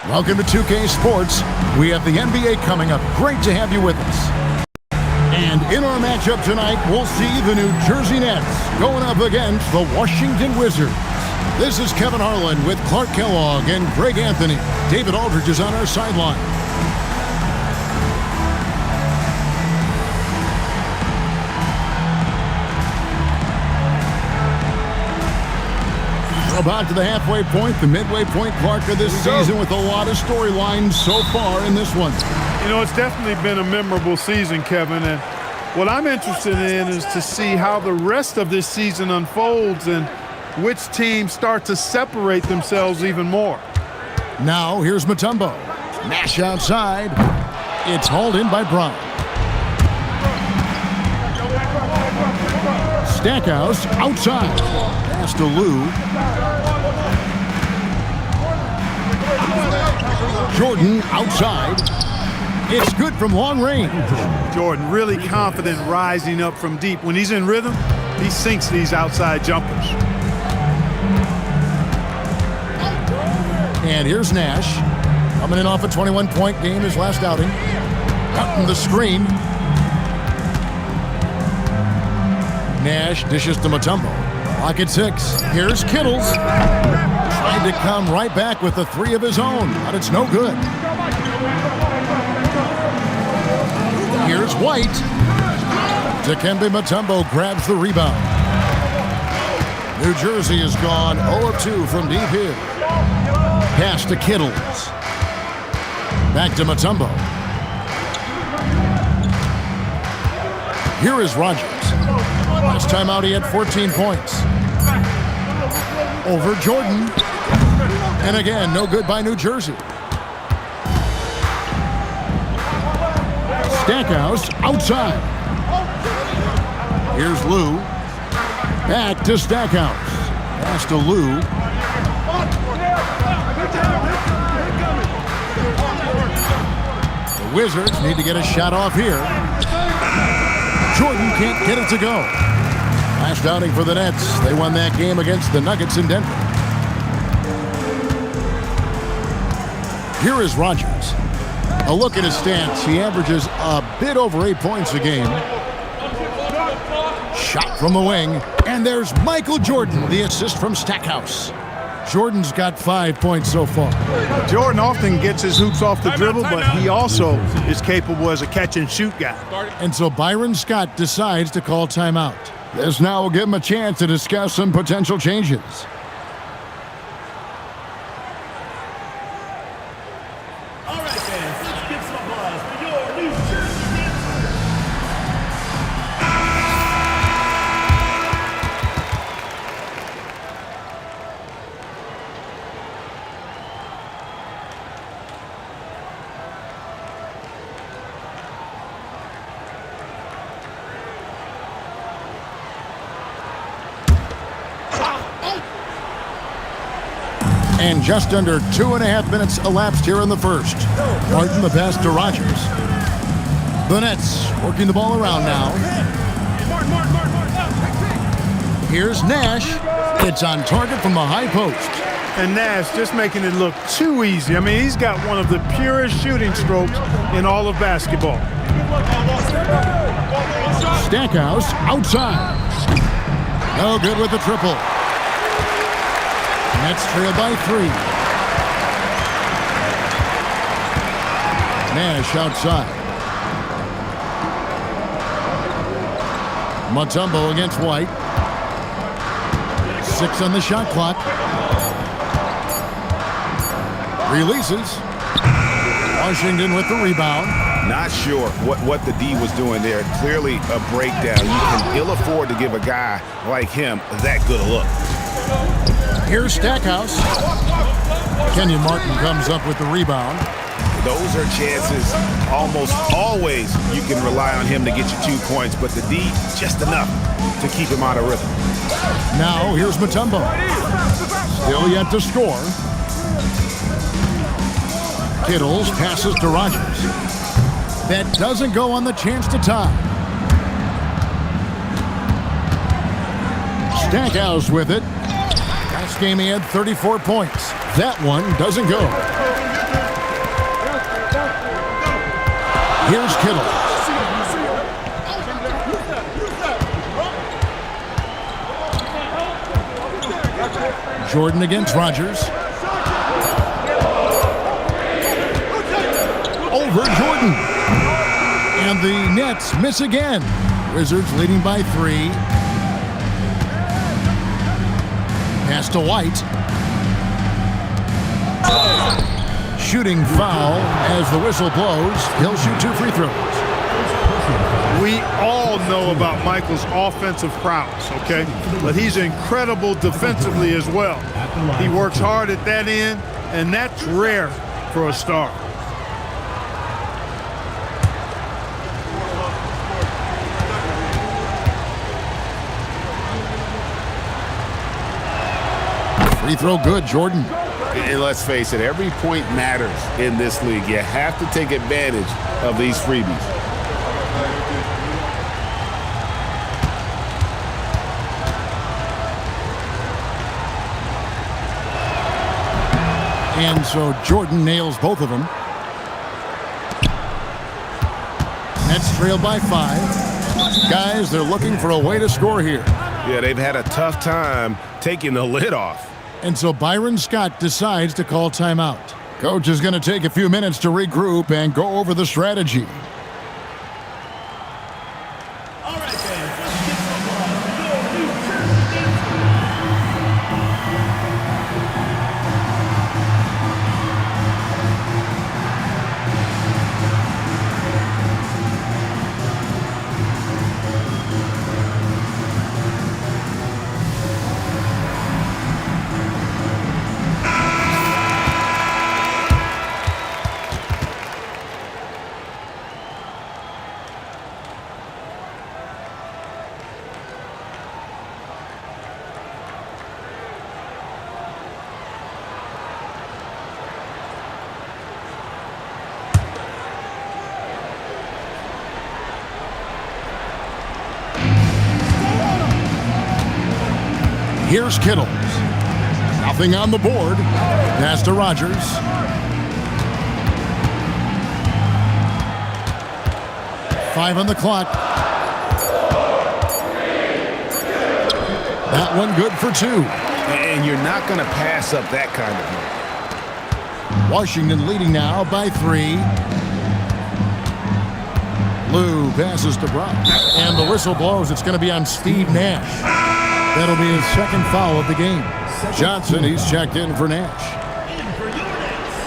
Welcome to 2K Sports. We have the NBA coming up. Great to have you with us. And in our matchup tonight, we'll see the New Jersey Nets going up against the Washington Wizards. This is Kevin Harlan with Clark Kellogg and Greg Anthony. David Aldridge is on our sideline. About to the halfway point, the midway point, Clark, of this season with a lot of storylines so far in this one. You know, it's definitely been a memorable season, Kevin, and what I'm interested in is to see how the rest of this season unfolds and which teams start to separate themselves even more. Now, here's Mutombo. Nash outside. It's hauled in by Brown. Stackhouse outside. Pass to Lou. Jordan outside. It's good from long range. Jordan really confident rising up from deep. When he's in rhythm, he sinks these outside jumpers. And here's Nash. Coming in off a 21-point game his last outing. Cutting the screen. Nash dishes to Mutombo. Clock at 6. Here's Kittles. Tried to come right back with the three of his own, but it's no good. Here's White. Dikembe Mutombo grabs the rebound. New Jersey has gone 0 of 2 from deep here. Pass to Kittles. Back to Mutombo. Here is Rogers. Last time out he had 14 points. Over Jordan. And again, no good by New Jersey. Stackhouse outside. Here's Lou. Back to Stackhouse. Pass to Lou. The Wizards need to get a shot off here. Jordan can't get it to go. Last outing for the Nets. They won that game against the Nuggets in Denver. Here is Rogers. A look at his stats. He averages a bit over 8 points a game. Shot from the wing. And there's Michael Jordan, the assist from Stackhouse. Jordan's got 5 points so far. Jordan often gets his hoops off the dribble, but he also is capable as a catch-and-shoot guy. And so Byron Scott decides to call timeout. This now will give him a chance to discuss some potential changes. All right, fans, let's give some applause for your New Jersey Nets. And just under 2.5 minutes elapsed here in the first. Martin the pass to Rogers. The Nets working the ball around now. Here's Nash. It's on target from the high post. And Nash just making it look too easy. I mean, he's got one of the purest shooting strokes in all of basketball. Stackhouse outside. No good with the triple. Nets trail by 3. Nash outside. Mutombo against White. 6 on the shot clock. Releases. Washington with the rebound. Not sure what the D was doing there. Clearly a breakdown. You can ill afford to give a guy like him that good a look. Here's Stackhouse. Kenyon Martin comes up with the rebound. Those are chances almost always you can rely on him to get you 2 points, but the D, just enough to keep him out of rhythm. Now here's Mutombo. Still yet to score. Kittles passes to Rogers. That doesn't go on the chance to tie. Stackhouse with it. Last game he had 34 points. That one doesn't go. Here's Kittle. Jordan against Rodgers. Over Jordan. And the Nets miss again. Wizards leading by 3. Pass to White. Shooting foul as the whistle blows. He'll shoot 2 free throws. We all know about Michael's offensive prowess, okay? But he's incredible defensively as well. He works hard at that end, and that's rare for a star. Free throw good, Jordan. And let's face it, every point matters in this league. You have to take advantage of these freebies. And so Jordan nails both of them. Nets trailed by 5. Guys, they're looking for a way to score here. Yeah, they've had a tough time taking the lid off. And so Byron Scott decides to call timeout. Coach is going to take a few minutes to regroup and go over the strategy. All right, fans, let's get some applause for your New Jersey Here's Kittle. Nothing on the board. Pass to Rodgers. Five on the clock. That one good for 2. And you're not going to pass up that kind of move. Washington leading now by 3. Lou passes to Brown. And the whistle blows. It's going to be on Steve Nash. That'll be his second foul of the game. Johnson, he's checked in for Nash. In for your Nets,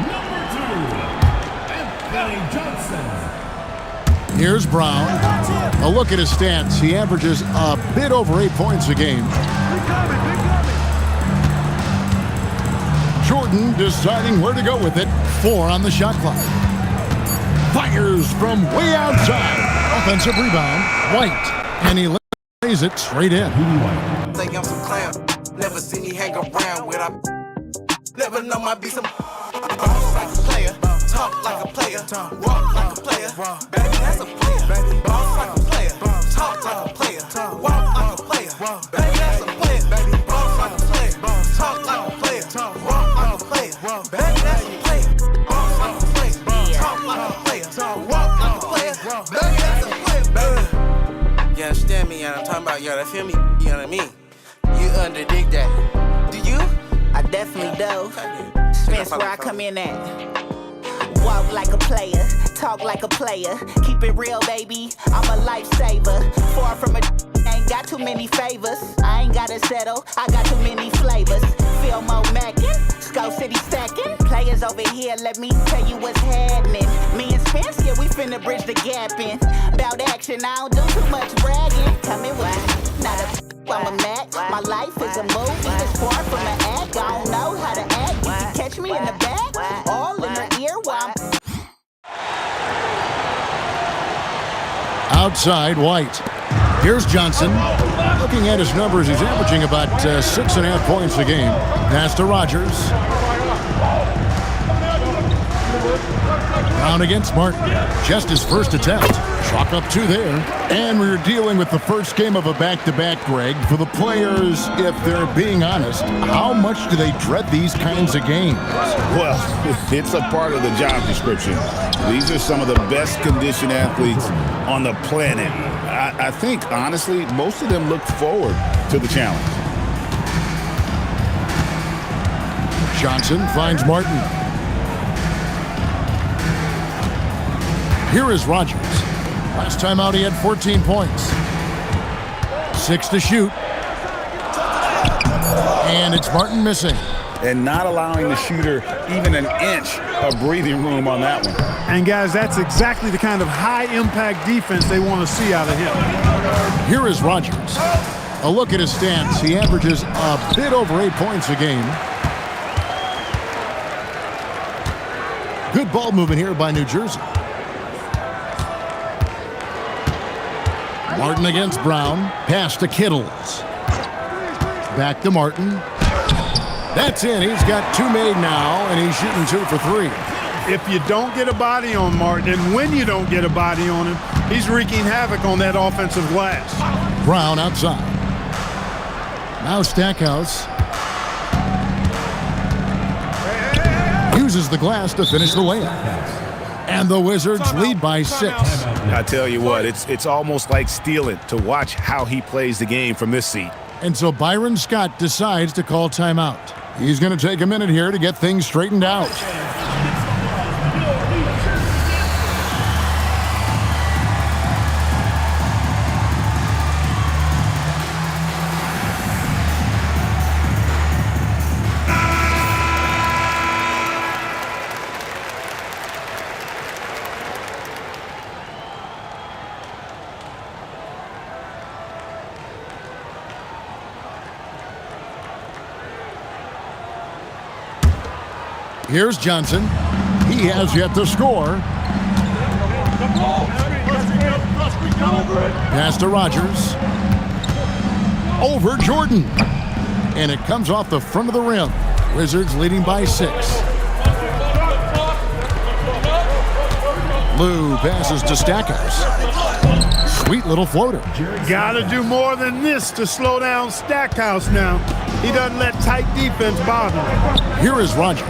number 2, Anthony Johnson. Here's Brown. A look at his stats. He averages a bit over 8 points a game. Jordan deciding where to go with it. 4 on the shot clock. Fires from way outside. Offensive rebound. White. And he lays it straight in. Think I'm some clown. Never seen me hang around with I. Never know my be some. Bounce like a player, talk like a player, walk like a player. Baby, that's a player. Bounce like a player, talk like a player, walk like a player. Baby, that's a player. Bounce like a player, talk like a player, walk like a player. Baby, that's a player. Bounce like a player, talk like a player, walk like a player. Baby, that's a player. Baby. You understand me, and I'm talking about y'all that feel me, you know what I mean? You underdig that. Do you? I definitely do. That's where I come in at. Walk like a player, talk like a player. Keep it real, baby. I'm a lifesaver. Far from a ain't got too many favors. I ain't gotta settle. I got too many flavors. Feel more mackin', Skull City stacking. Players over here, let me tell you what's happening. Me and Spence, yeah, we finna bridge the gap in. Bout action, I don't do too much bragging. Coming with not a I'm a Mac. My life is a movie. It's far from an act. I don't know how to act. You can catch me in the back, all in the ear while I'm outside, White. Here's Johnson. Looking at his numbers, he's averaging about 6.5 points a game. Pass to Rodgers. Brown against Martin. Just his first attempt. Chalk up 2 there. And we're dealing with the first game of a back-to-back, Greg. For the players, if they're being honest, how much do they dread these kinds of games? Well, it's a part of the job description. These are some of the best conditioned athletes on the planet. I think, honestly, most of them look forward to the challenge. Johnson finds Martin. Here is Rogers. Last time out, he had 14 points. 6 to shoot. And it's Martin missing. And not allowing the shooter even an inch of breathing room on that one. And, guys, that's exactly the kind of high-impact defense they want to see out of him. Here is Rogers. A look at his stats. He averages a bit over 8 points a game. Good ball movement here by New Jersey. Martin against Brown. Pass to Kittles. Back to Martin. That's in. He's got 2 made now, and he's shooting 2 for 3. If you don't get a body on Martin, and when you don't get a body on him, he's wreaking havoc on that offensive glass. Brown outside. Now Stackhouse uses the glass to finish the layup. And the Wizards lead by 6. I tell you what, it's almost like stealing to watch how he plays the game from this seat. And so Byron Scott decides to call timeout. He's going to take a minute here to get things straightened out. Here's Johnson. He has yet to score. Pass to Rogers. Over Jordan. And it comes off the front of the rim. Wizards leading by 6. Lou passes to Stackhouse. Sweet little floater. Got to do more than this to slow down Stackhouse now. He doesn't let tight defense bother him. Here is Rogers.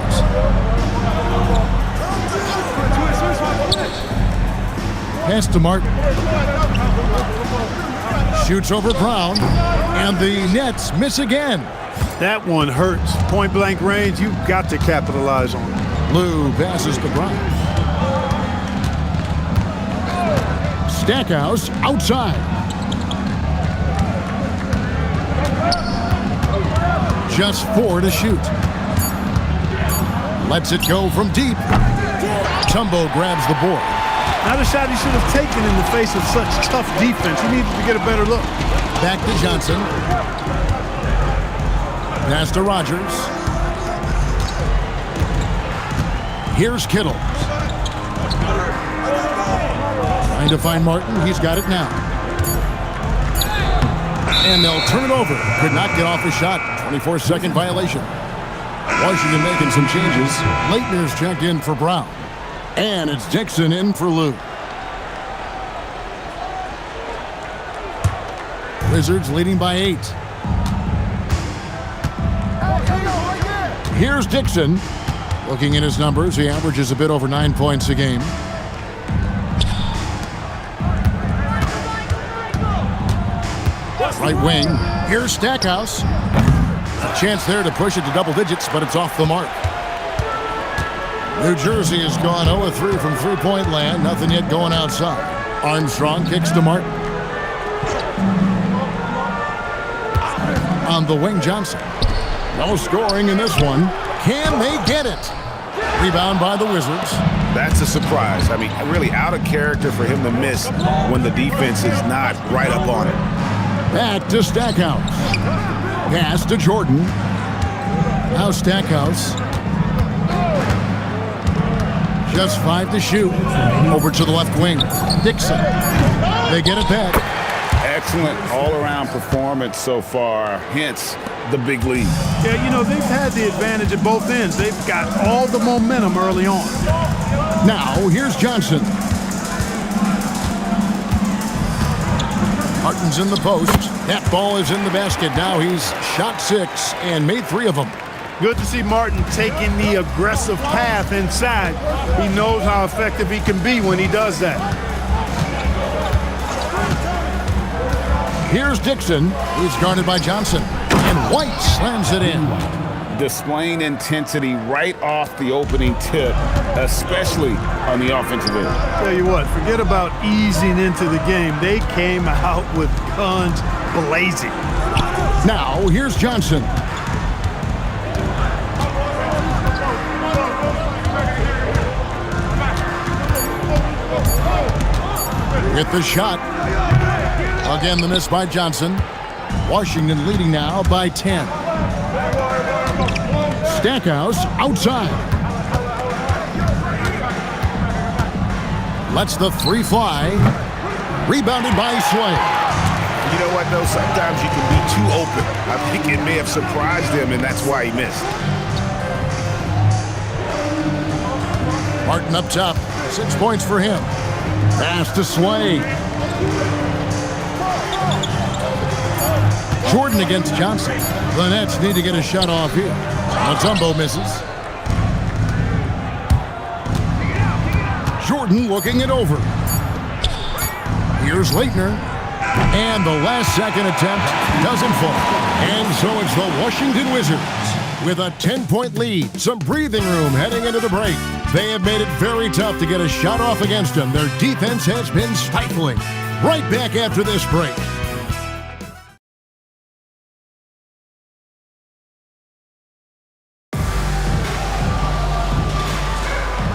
Pass to Martin. Shoots over Brown. And the Nets miss again. That one hurts. Point blank range, you've got to capitalize on it. Lou passes to Brown. Stackhouse outside. Just 4 to shoot. Lets it go from deep. Tumbo grabs the board. Not a shot he should have taken in the face of such tough defense. He needed to get a better look. Back to Johnson. Pass to Rogers. Here's Kittles. Trying to find Martin. He's got it now. And they'll turn it over. Could not get off his shot. 24-second violation. Washington making some changes. Leitner's checked in for Brown. And it's Dixon in for Lou. Wizards leading by 8. Here's Dixon. Looking at his numbers, he averages a bit over 9 points a game. Right wing. Here's Stackhouse. A chance there to push it to double digits, but it's off the mark. New Jersey has gone 0-3 from three-point land. Nothing yet going outside. Armstrong kicks to Martin. On the wing, Johnson. No scoring in this one. Can they get it? Rebound by the Wizards. That's a surprise. I mean, really out of character for him to miss when the defense is not right up on it. Back to Stackhouse. Pass to Jordan. Now Stackhouse. Just 5 to shoot. Over to the left wing. Dixon. They get it back. Excellent all-around performance so far, hence the big lead. Yeah, you know, they've had the advantage at both ends. They've got all the momentum early on. Now, here's Johnson. Martin's in the post. That ball is in the basket. Now he's shot 6 and made 3 of them. Good to see Martin taking the aggressive path inside. He knows how effective he can be when he does that. Here's Dixon. He's guarded by Johnson. And White slams it in. Displaying intensity right off the opening tip, especially on the offensive end. Tell you what, forget about easing into the game. They came out with guns blazing. Now, here's Johnson. With the shot. Again, the miss by Johnson. Washington leading now by 10. Stackhouse outside. Lets the 3 fly. Rebounded by Slay. You know what, though? Sometimes you can be too open. I think it may have surprised him, and that's why he missed. Martin up top. 6 points for him. Pass to Slay. Jordan against Johnson. The Nets need to get a shot off here. Mutombo misses. Jordan looking it over. Here's Leitner. And the last second attempt doesn't fall. And so it's the Washington Wizards with a 10-point lead. Some breathing room heading into the break. They have made it very tough to get a shot off against them. Their defense has been stifling. Right back after this break.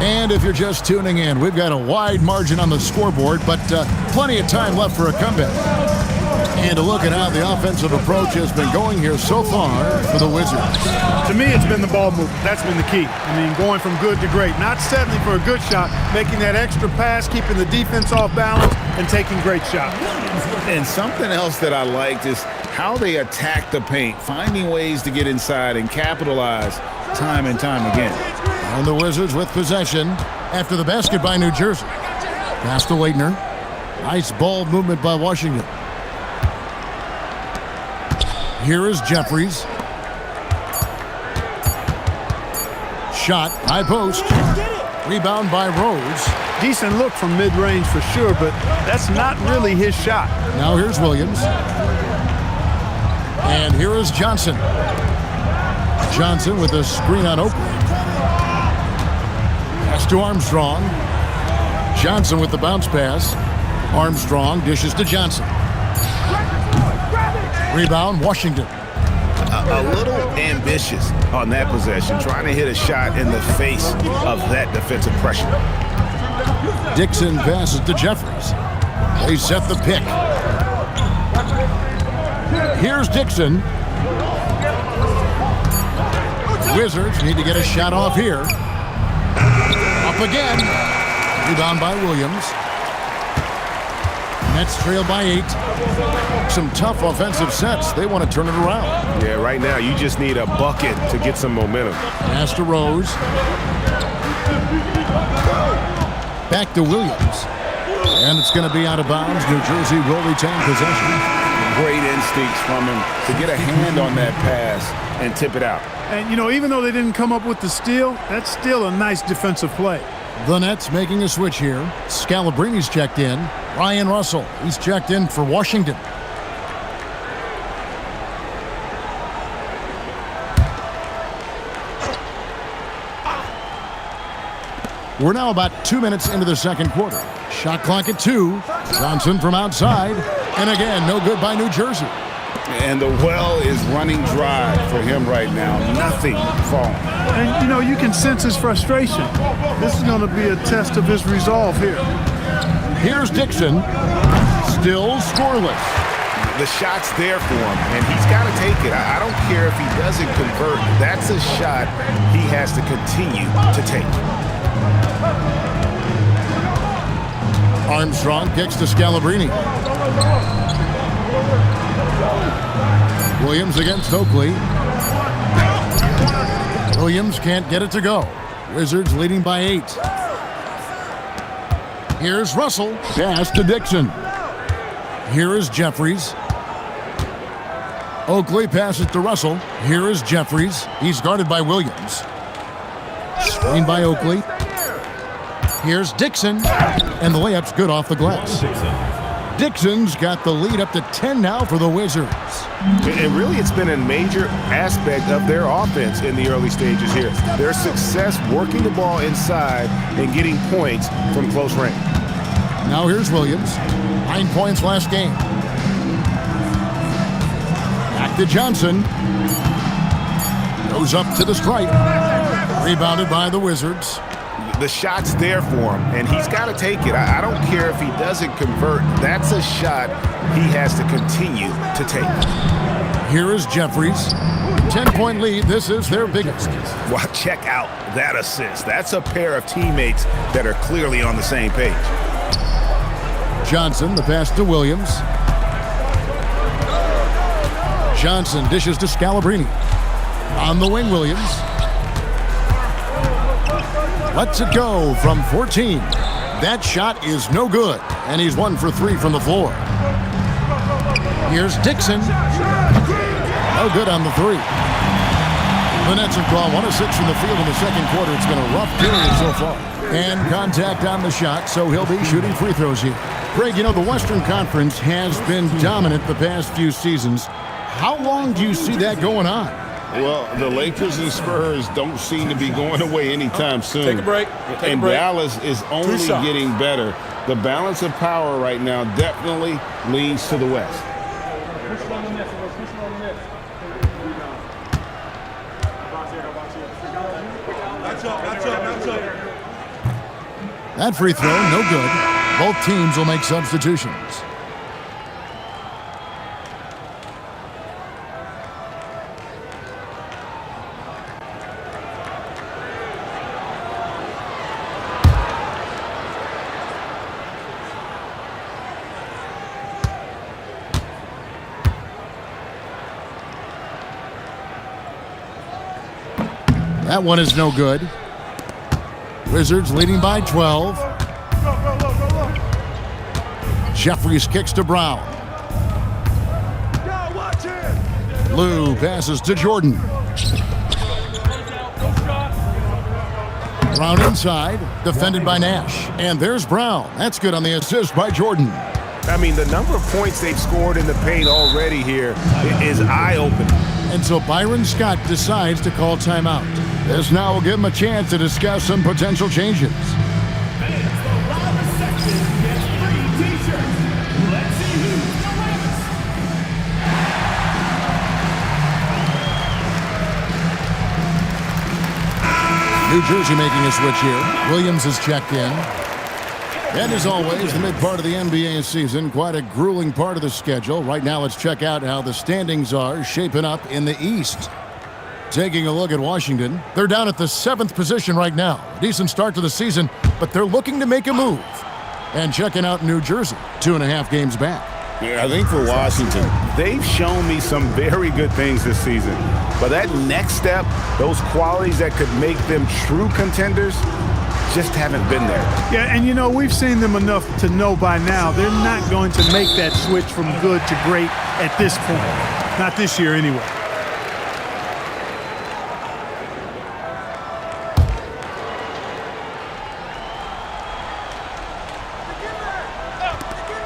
And if you're just tuning in, we've got a wide margin on the scoreboard, but plenty of time left for a comeback. And to look at how the offensive approach has been going here so far for the Wizards. To me, it's been the ball movement. That's been the key. I mean, going from good to great. Not settling for a good shot, making that extra pass, keeping the defense off balance, and taking great shots. And something else that I liked is how they attack the paint, finding ways to get inside and capitalize time and time again. And the Wizards with possession after the basket by New Jersey. Pass to Leitner. Nice ball movement by Washington. Here is Jeffries. Shot, high post. Rebound by Rose. Decent look from mid-range for sure, but that's not really his shot. Now here's Williams. And here is Johnson. Johnson with a screen on Oakley. Pass to Armstrong. Johnson with the bounce pass. Armstrong dishes to Johnson. Rebound, Washington. A little ambitious on that possession, trying to hit a shot in the face of that defensive pressure. Dixon passes to Jeffries. They set the pick. Here's Dixon. Wizards need to get a shot off here. Up again. Rebound by Williams. Nets trail by 8. Some tough offensive sets. They want to turn it around. Yeah, right now you just need a bucket to get some momentum. Pass to Rose. Back to Williams. And it's going to be out of bounds. New Jersey will retain possession. Great instincts from him to get a hand on that pass and tip it out. And, you know, even though they didn't come up with the steal, that's still a nice defensive play. The Nets making a switch here. Scalabrini's checked in. Ryan Russell, he's checked in for Washington. We're now about 2 minutes into the second quarter. Shot clock at 2. Johnson from outside. And again, no good by New Jersey. And the well is running dry for him right now. Nothing falling. And, you know, you can sense his frustration. This is going to be a test of his resolve here. Here's Dixon. Still scoreless. The shot's there for him, and he's got to take it. I don't care if he doesn't convert. That's a shot he has to continue to take. Armstrong kicks to Scalabrini. Williams against Oakley. Williams can't get it to go. Wizards leading by 8. Here's Russell. Pass to Dixon. Here is Jeffries. Oakley passes to Russell. Here is Jeffries. He's guarded by Williams. Screen by Oakley. Here's Dixon. And the layup's good off the glass. Dixon's got the lead up to 10 now for the Wizards. And really, it's been a major aspect of their offense in the early stages here. Their success working the ball inside and getting points from close range. Now here's Williams. 9 points last game. Back to Johnson. Goes up to the stripe. Rebounded by the Wizards. The shot's there for him, and he's got to take it. I don't care if he doesn't convert. That's a shot he has to continue to take. Here is Jeffries. 10-point lead. This is their biggest. Well, check out that assist. That's a pair of teammates that are clearly on the same page. Johnson, the pass to Williams. Johnson dishes to Scalabrine. On the wing, Williams. Lets it go from 14. That shot is no good, and he's 1 for 3 from the floor. Here's Dixon. No good on the 3. The Nets have drawn 1 of 6 from the field in the second quarter. It's been a rough period so far. And contact on the shot, so he'll be shooting free throws here. Greg, you know, the Western Conference has been dominant the past few seasons. How long do you see that going on? Well, the Lakers and Spurs don't seem to be going away anytime soon. Take a break. And Dallas is only getting better. The balance of power right now definitely leans to the West. That free throw, no good. Both teams will make substitutions. That one is no good. Wizards leading by 12. Jeffries kicks to Brown. Lou passes to Jordan. Brown inside, defended by Nash. And there's Brown. That's good on the assist by Jordan. I mean, the number of points they've scored in the paint already here is eye-opening. And so Byron Scott decides to call timeout. This now will give him a chance to discuss some potential changes. New Jersey making a switch here. Williams is checked in. And as always, the mid part of the NBA season, quite a grueling part of the schedule. Right now, let's check out how the standings are shaping up in the East. Taking a look at Washington, they're down at the 7th position right now. Decent start to the season, but they're looking to make a move. And checking out New Jersey, 2.5 games back. Yeah, I think for Washington, They've shown me some very good things this season. But that next step, those qualities that could make them true contenders, just haven't been there. Yeah, and you know, we've seen them enough to know by now they're not going to make that switch from good to great at this point. Not this year anyway.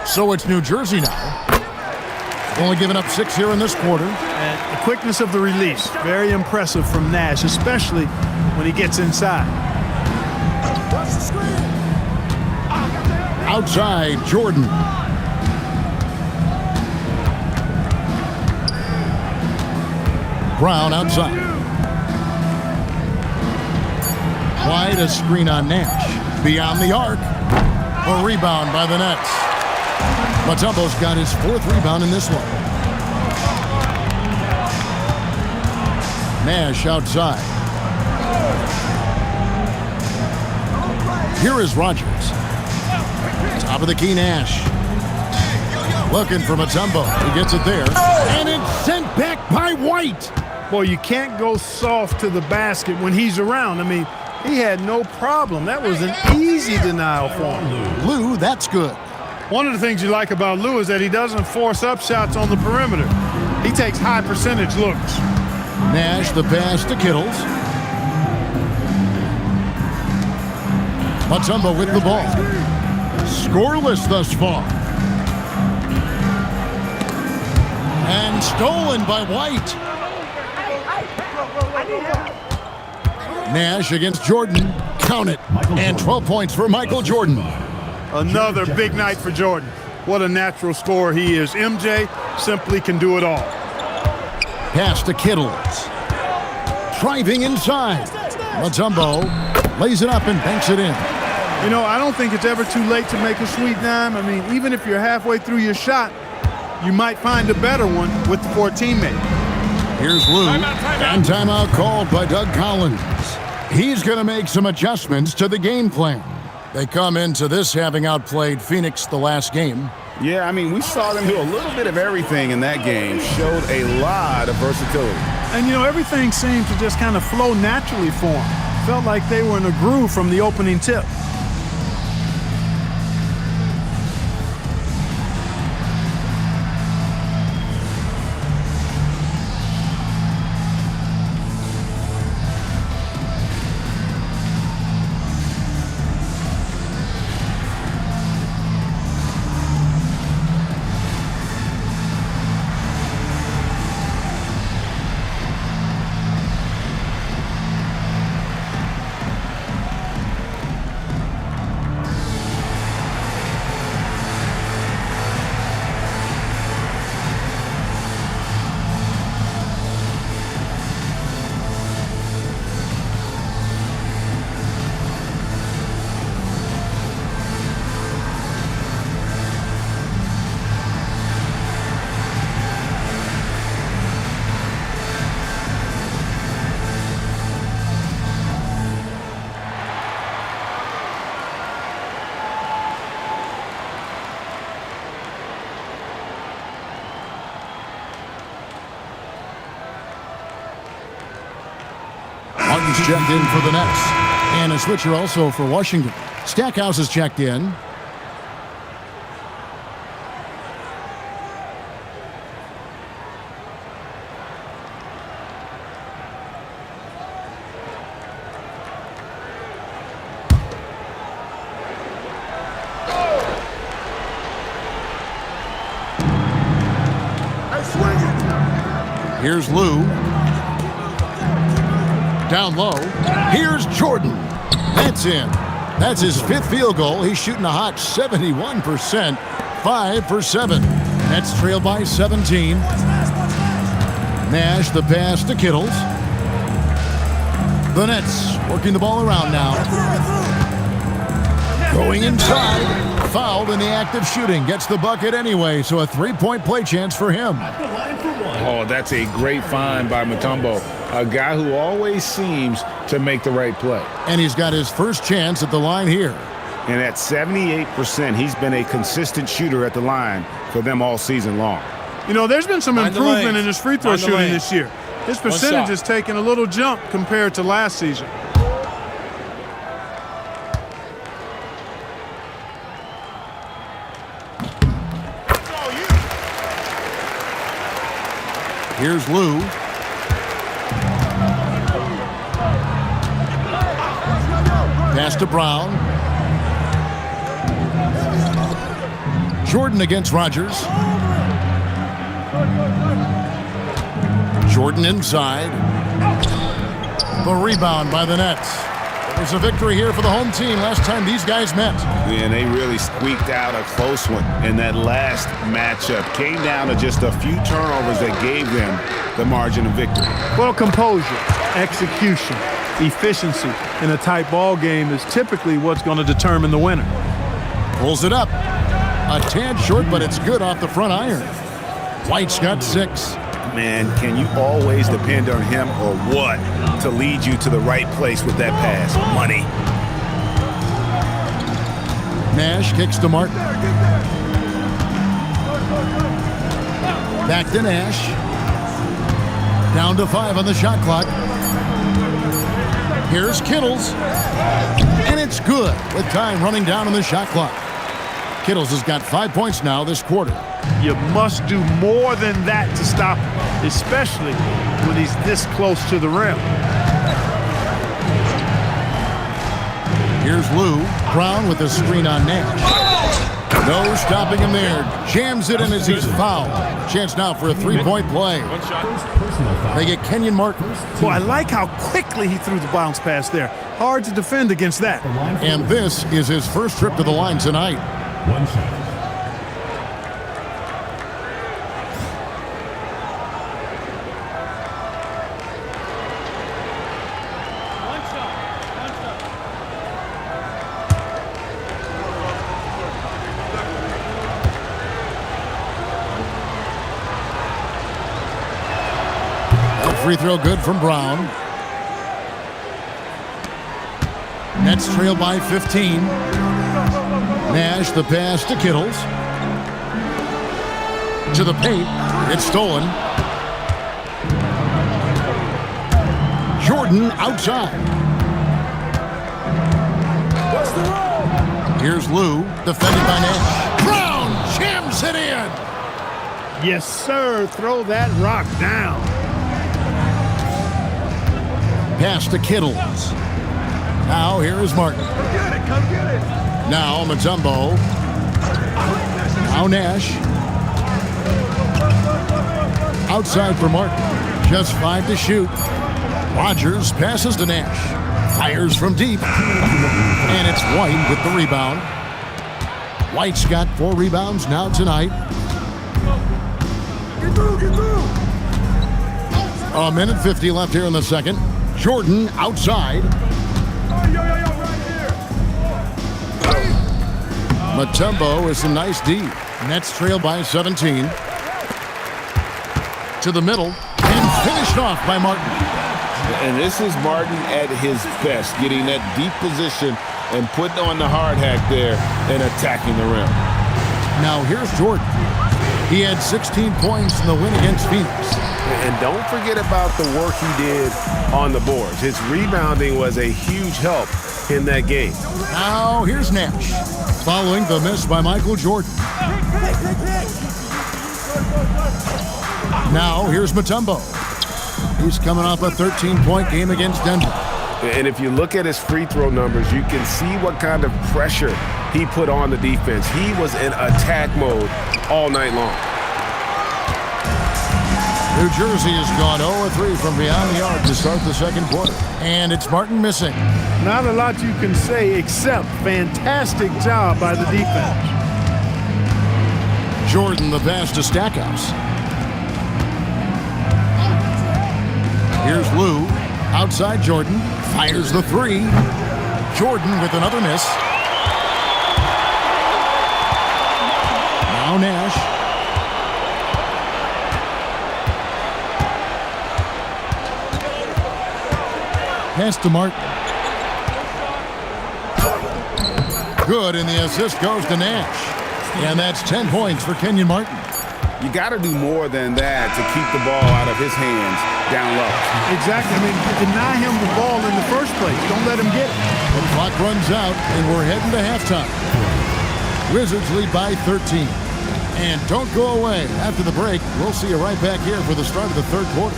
So it's New Jersey now. Only giving up 6 here in this quarter. And the quickness of the release, very impressive from Nash, especially when he gets inside. Outside, Jordan. Brown outside. Wide, a screen on Nash. Beyond the arc. A rebound by the Nets. Mutombo's got his 4th rebound in this one. Nash outside. Here is Rogers. Top of the key, Nash. Looking for Mutombo. He gets it there. And it's sent back by White. Boy, you can't go soft to the basket when he's around. I mean, He had no problem. That was an easy denial for him. Lou, that's good. One of the things you like about Lou is that he doesn't force up shots on the perimeter. He takes high percentage looks. Nash the pass to Kittles. Mutombo with the ball. Scoreless thus far. And stolen by White. Nash against Jordan. Count it. And 12 points for Michael Jordan. Another big night for Jordan. What a natural scorer he is. MJ simply can do it all. Pass to Kittles. Driving inside. Mutombo lays it up and banks it in. You know, I don't think it's ever too late to make a sweet dime. I mean, even if you're halfway through your shot, you might find a better one for a teammate. Here's Lou. And timeout called by Doug Collins. He's going to make some adjustments to the game plan. They come into this having outplayed Phoenix the last game. Yeah, I mean, we saw them do a little bit of everything in that game. Showed a lot of versatility. And, you know, everything seemed to just kind of flow naturally for them. Felt like they were in a groove from the opening tip. Martin's checked in for the Nets. And a switcher also for Washington. Stackhouse is checked in. Here's Lou. Down low. Here's Jordan. That's in. That's his fifth field goal. He's shooting a hot 71%. 5 for 7. Nets trail by 17. Nash the pass to Kittles. The Nets working the ball around now. Going inside. Fouled in the act of shooting. Gets the bucket anyway, so a three-point play chance for him. Oh, that's a great find by Mutombo. A guy who always seems to make the right play. And he's got his first chance at the line here. And at 78%, he's been a consistent shooter at the line for them all season long. You know, there's been some improvement in his free throw shooting this year. His percentage has taken a little jump compared to last season. Here's Lou. Pass to Brown. Jordan against Rogers. Jordan inside. The rebound by the Nets. There's a victory here for the home team last time these guys met. And they really squeaked out a close one in that last matchup. Came down to just a few turnovers that gave them the margin of victory. Well, composure, execution, efficiency in a tight ball game is typically what's going to determine the winner. Pulls it up. A tad short, but it's good off the front iron. White's got 6. Man, can you always depend on him or what to lead you to the right place with that pass? Money. Nash kicks to Martin. Back to Nash. Down to 5 on the shot clock. Here's Kittles. And it's good with time running down on the shot clock. Kittles has got 5 points now this quarter. You must do more than that to stop him, especially when he's this close to the rim. Here's Lou. Brown with a screen on Nash. No stopping him there. Jams it in as he's fouled. Chance now for a three-point play. They get Kenyon Martin. Well, I like how quickly he threw the bounce pass there. Hard to defend against that. And this is his first trip to the line tonight. One shot. Free throw good from Brown. Nets trail by 15. Nash the pass to Kittles. To the paint. It's stolen. Jordan outside. Here's Lou, defended by Nash. Brown jams it in. Yes, sir. Throw that rock down. Pass to Kittles. Now here is Martin. Come get it. Now Mutombo. Now Nash. Outside for Martin. Just 5 to shoot. Rogers passes to Nash. Fires from deep. And it's White with the rebound. White's got 4 rebounds now tonight. Get through. A minute 50 left here in the second. Jordan outside. Right here. Mutombo with some nice D. Nets trail by 17. To the middle. And finished off by Martin. And this is Martin at his best, getting that deep position and putting on the hard hack there and attacking the rim. Now here's Jordan. He had 16 points in the win against Phoenix. And don't forget about the work he did on the boards. His rebounding was a huge help in that game. Now here's Nash, following the miss by Michael Jordan. Now here's Mutombo. He's coming off a 13-point game against Denver. And if you look at his free throw numbers, you can see what kind of pressure he put on the defense. He was in attack mode all night long. New Jersey has gone 0-3 from beyond the arc to start the second quarter. And it's Martin missing. Not a lot you can say except fantastic job by the defense. Jordan the pass to Stackhouse. Here's Lou. Outside Jordan. Fires the three. Jordan with another miss. Now Nash. Pass to Martin. Good, and the assist goes to Nash. And that's 10 points for Kenyon Martin. You got to do more than that to keep the ball out of his hands down low. Exactly. I mean, deny him the ball in the first place. Don't let him get it. The clock runs out, and we're heading to halftime. Wizards lead by 13. And don't go away. After the break, we'll see you right back here for the start of the third quarter.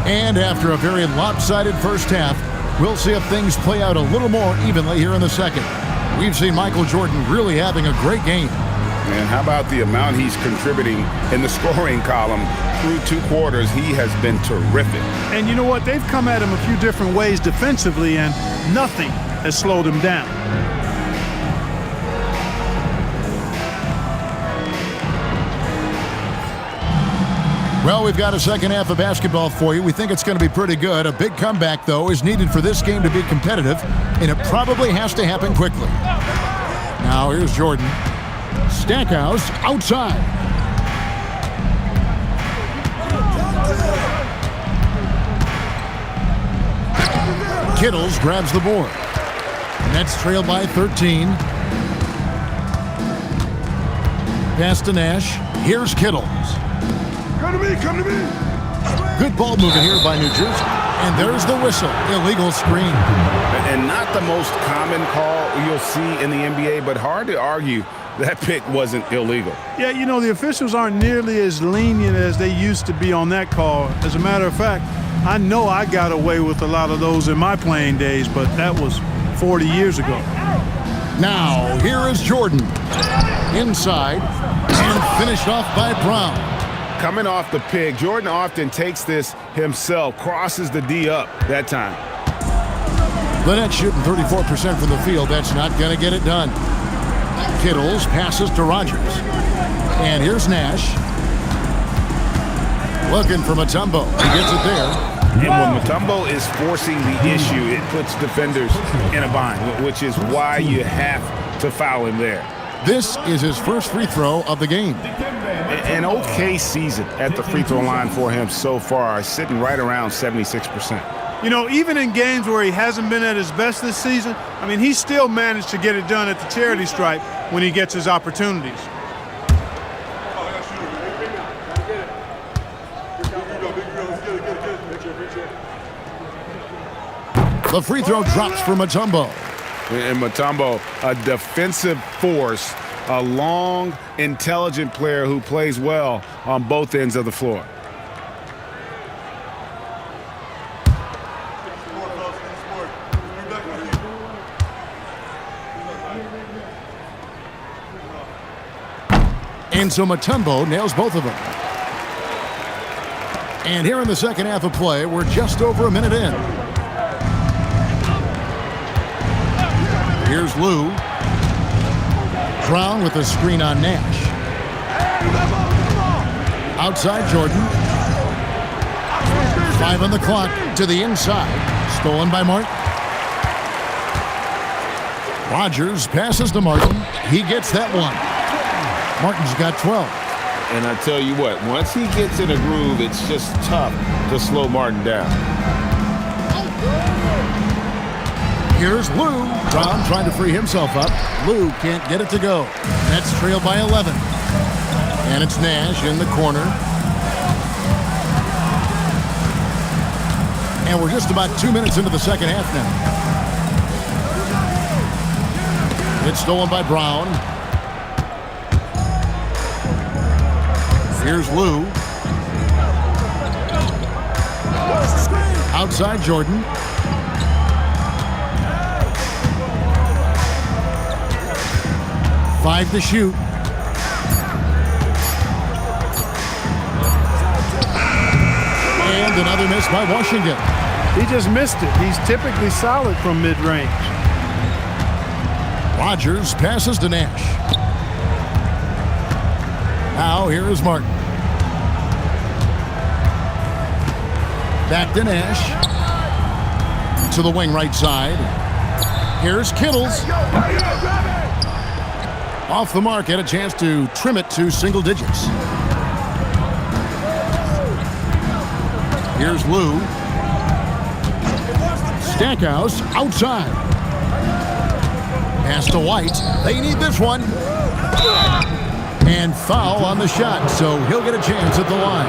And after a very lopsided first half, we'll see if things play out a little more evenly here in the second. We've seen Michael Jordan really having a great game. And how about the amount he's contributing in the scoring column through 2 quarters? He has been terrific. And you know what? They've come at him a few different ways defensively, and nothing has slowed him down. Well, we've got a second half of basketball for you. We think it's going to be pretty good. A big comeback, though, is needed for this game to be competitive, and it probably has to happen quickly. Now here's Jordan. Stackhouse outside. Kittles grabs the board. Nets trail by 13. Pass to Nash. Here's Kittles. Come to me, come to me. Good ball movement here by New Jersey. And there's the whistle. Illegal screen. And not the most common call you'll see in the NBA, but hard to argue that pick wasn't illegal. Yeah, you know, the officials aren't nearly as lenient as they used to be on that call. As a matter of fact, I know I got away with a lot of those in my playing days, but that was 40 years ago. Now, here is Jordan. Inside. And finished off by Brown. Coming off the pick, Jordan often takes this himself, crosses the D up that time. The Nets shooting 34% from the field. That's not going to get it done. Kittles passes to Rogers. And here's Nash. Looking for Mutombo. He gets it there. And when Mutombo is forcing the issue, it puts defenders in a bind, which is why you have to foul him there. This is his first free throw of the game. An okay season at the free throw line for him so far, sitting right around 76%. You know, even in games where he hasn't been at his best this season, I mean, he still managed to get it done at the charity stripe when he gets his opportunities. The free throw drops for Mutombo. And Mutombo, a defensive force, a long, intelligent player who plays well on both ends of the floor. And so Mutombo nails both of them. And here in the second half of play, we're just over a minute in. Here's Lou. Brown with a screen on Nash. Outside Jordan. 5 on the clock to the inside. Stolen by Martin. Rogers passes to Martin. He gets that one. Martin's got 12. And I tell you what, once he gets in a groove, it's just tough to slow Martin down. Here's Lou. Brown trying to free himself up. Lou can't get it to go. Nets trail by 11. And it's Nash in the corner. And we're just about 2 minutes into the second half now. It's stolen by Brown. Here's Lou. Outside Jordan. Five to shoot. And another miss by Washington. He just missed it. He's typically solid from mid-range. Rogers passes to Nash. Now here is Martin. Back to Nash. To the wing right side. Here's Kittles. Off the mark, had a chance to trim it to single digits. Here's Lou. Stackhouse outside. Pass to White. They need this one. And foul on the shot, so he'll get a chance at the line.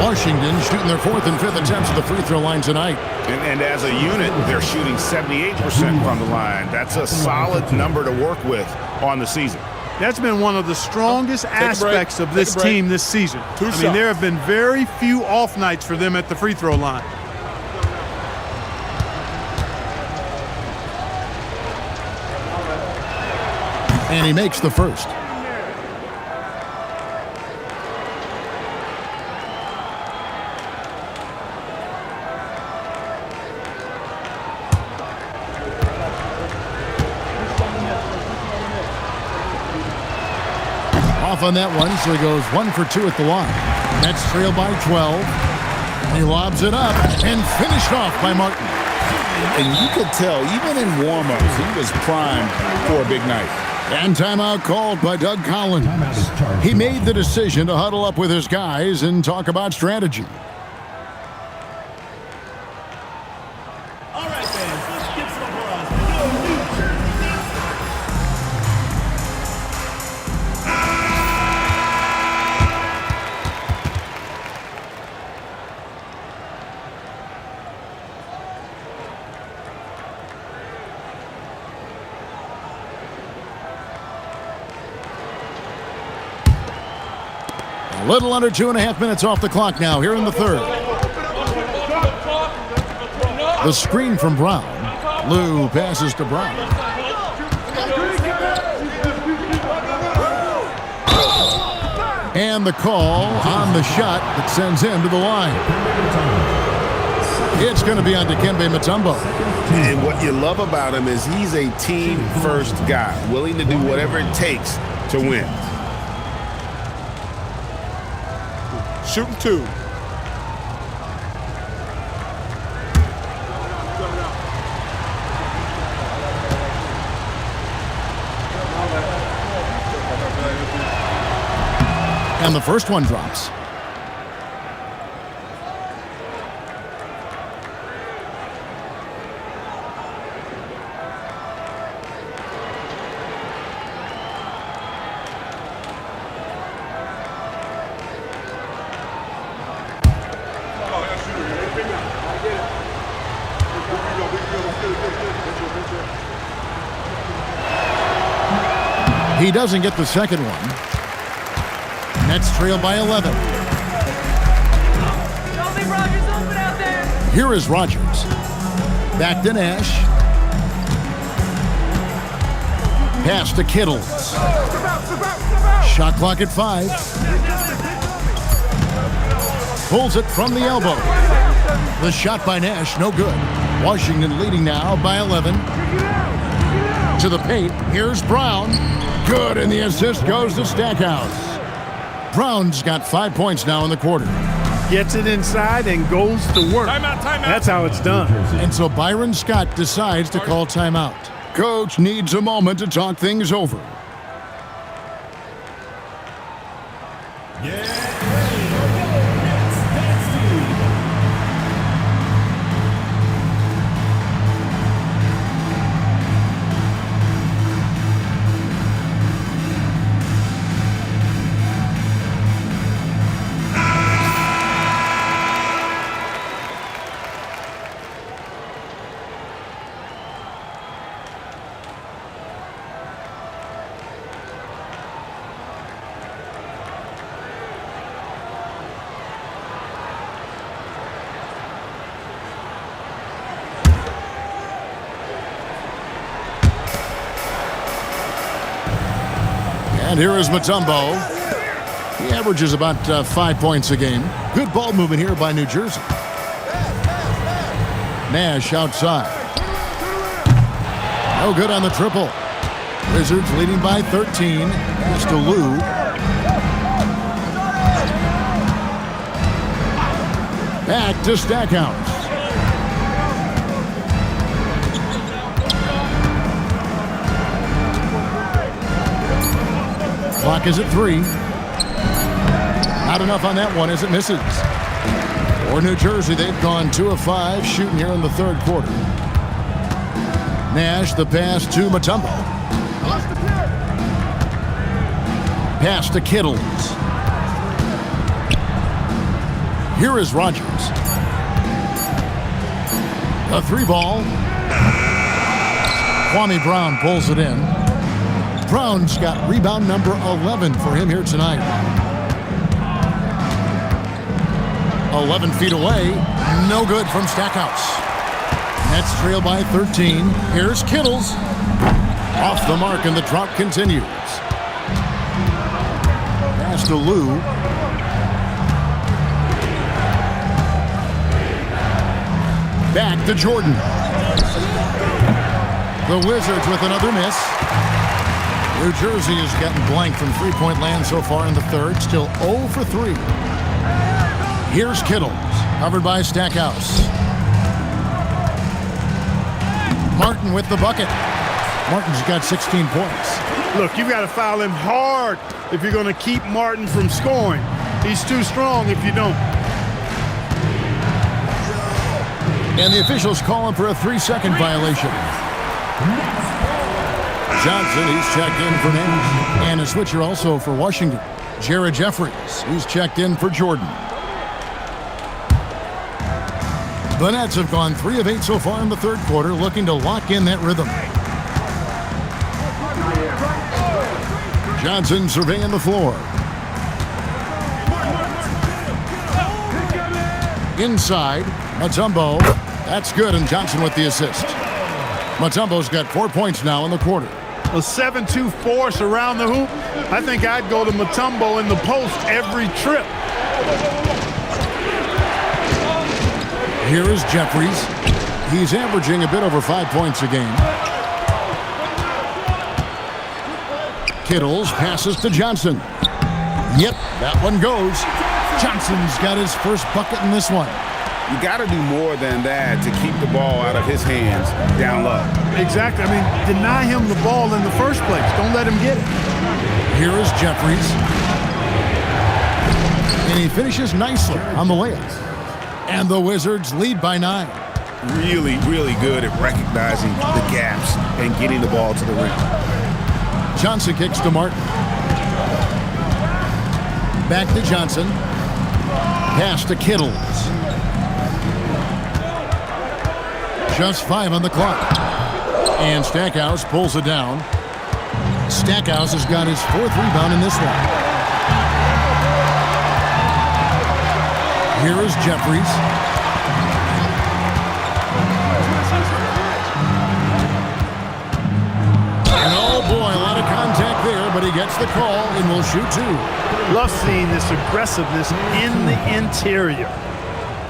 Washington shooting their 4th and 5th attempts at the free throw line tonight. And as a unit, they're shooting 78% from the line. That's a solid number to work with on the season. That's been one of the strongest aspects of this team this season. I mean, there have been very few off nights for them at the free throw line. And he makes the first. Off on that one, so he goes 1 for 2 at the line. Nets trail by 12. He lobs it up and finished off by Martin. And you could tell, even in warm-ups, he was primed for a big night. And timeout called by Doug Collins. He made the decision to huddle up with his guys and talk about strategy. All right, fans, let's give some applause for your New Jersey Nets. A little under 2.5 minutes off the clock now here in the third. The screen from Brown. Lou passes to Brown. And the call on the shot that sends him to the line. It's going to be on Dikembe Mutombo. And what you love about him is he's a team-first guy, willing to do whatever it takes to win. Shooting two. And the first one drops. He doesn't get the second one. Nets trail by 11. Here is Rogers. Back to Nash. Pass to Kittles. Shot clock at 5. Pulls it from the elbow. The shot by Nash, no good. Washington leading now by 11. To the paint. Here's Brown. Good, and the assist goes to Stackhouse. Brown's got 5 points now in the quarter. Gets it inside and goes to work. Timeout. That's how it's done. And so Byron Scott decides to call timeout. Coach needs a moment to talk things over. And here is Mutombo. He averages about 5 points a game. Good ball movement here by New Jersey. Nash outside. No good on the triple. Wizards leading by 13. Pass to Lou. Back to Stackhouse. Clock is at 3. Not enough on that one as it misses. For New Jersey, they've gone 2 of 5 shooting here in the third quarter. Nash, the pass to Mutombo. Pass to Kittles. Here is Rogers. A 3-ball. Kwame Brown pulls it in. Brown's got rebound number 11 for him here tonight. 11 feet away. No good from Stackhouse. Nets trail by 13. Here's Kittles. Off the mark, and the drought continues. Pass to Lou. Back to Jordan. The Wizards with another miss. New Jersey has gotten blank from three-point land so far in the third. Still 0 for 3. Here's Kittles, covered by Stackhouse. Martin with the bucket. Martin's got 16 points. Look, you've got to foul him hard if you're going to keep Martin from scoring. He's too strong if you don't. And the officials call him for a 3-second violation. Johnson, he's checked in for Nash. And a switcher also for Washington. Jared Jeffries, he's checked in for Jordan. The Nets have gone 3 of 8 so far in the third quarter, looking to lock in that rhythm. Johnson surveying the floor. Inside, Mutombo. That's good, and Johnson with the assist. Mutombo's got 4 points now in the quarter. A 7-2 force around the hoop. I think I'd go to Mutombo in the post every trip. Here is Jeffries. He's averaging a bit over 5 points a game. Kittles passes to Johnson. Yep, that one goes. Johnson's got his first bucket in this one. You got to do more than that to keep the ball out of his hands down low. Exactly. I mean, deny him the ball in the first place. Don't let him get it. Here is Jeffries. And he finishes nicely on the layup. And the Wizards lead by 9. Really, really good at recognizing the gaps and getting the ball to the rim. Johnson kicks to Martin. Back to Johnson. Pass to Kittles. Just 5 on the clock. And Stackhouse pulls it down. Stackhouse has got his 4th rebound in this one. Here is Jeffries. And oh boy, a lot of contact there, but he gets the call and will shoot 2. Love seeing this aggressiveness in the interior.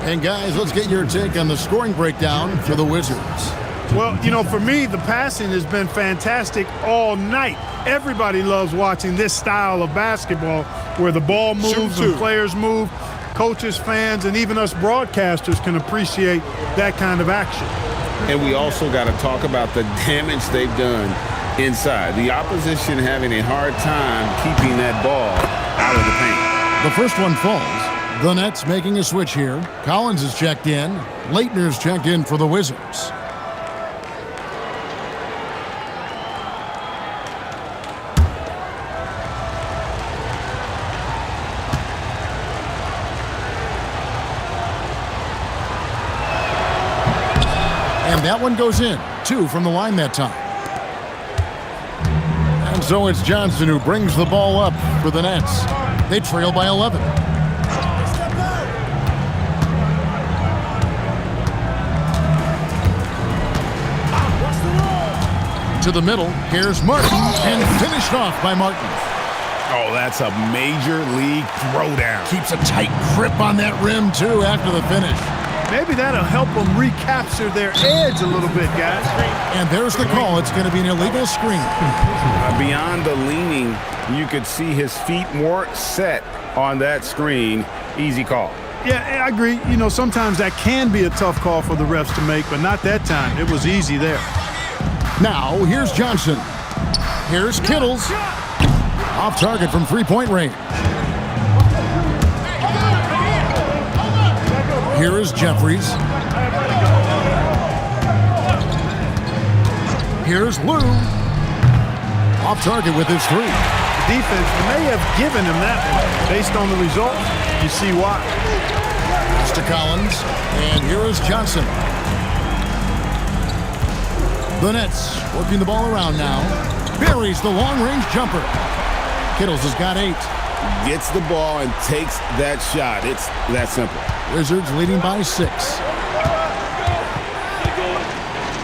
And guys, let's get your take on the scoring breakdown for the Wizards. Well, you know, for me, the passing has been fantastic all night. Everybody loves watching this style of basketball where the ball moves and players move. Coaches, fans, and even us broadcasters can appreciate that kind of action. And we also got to talk about the damage they've done inside. The opposition having a hard time keeping that ball out of the paint. The first one falls. The Nets making a switch here. Collins is checked in. Leitner's checked in for the Wizards. And that one goes in. 2 from the line that time. And so it's Johnson who brings the ball up for the Nets. They trail by 11. To the middle, here's Martin, and finished off by Martin. Oh, that's a major league throwdown. Keeps a tight grip on that rim, too, after the finish. Maybe that'll help them recapture their edge a little bit, guys. And there's the call. It's going to be an illegal screen. Beyond the leaning, you could see his feet more set on that screen. Easy call. Yeah, I agree. You know, sometimes that can be a tough call for the refs to make, but not that time. It was easy there. Now, here's Johnson. Here's Kittles. Off target from 3-point range. Here is Jeffries. Here's Lou. Off target with his 3. The defense may have given him that one. Based on the results, you see why. It's to Collins. And here is Johnson. The Nets working the ball around now. Buries the long-range jumper. Kittles has got 8. Gets the ball and takes that shot. It's that simple. Wizards leading by 6.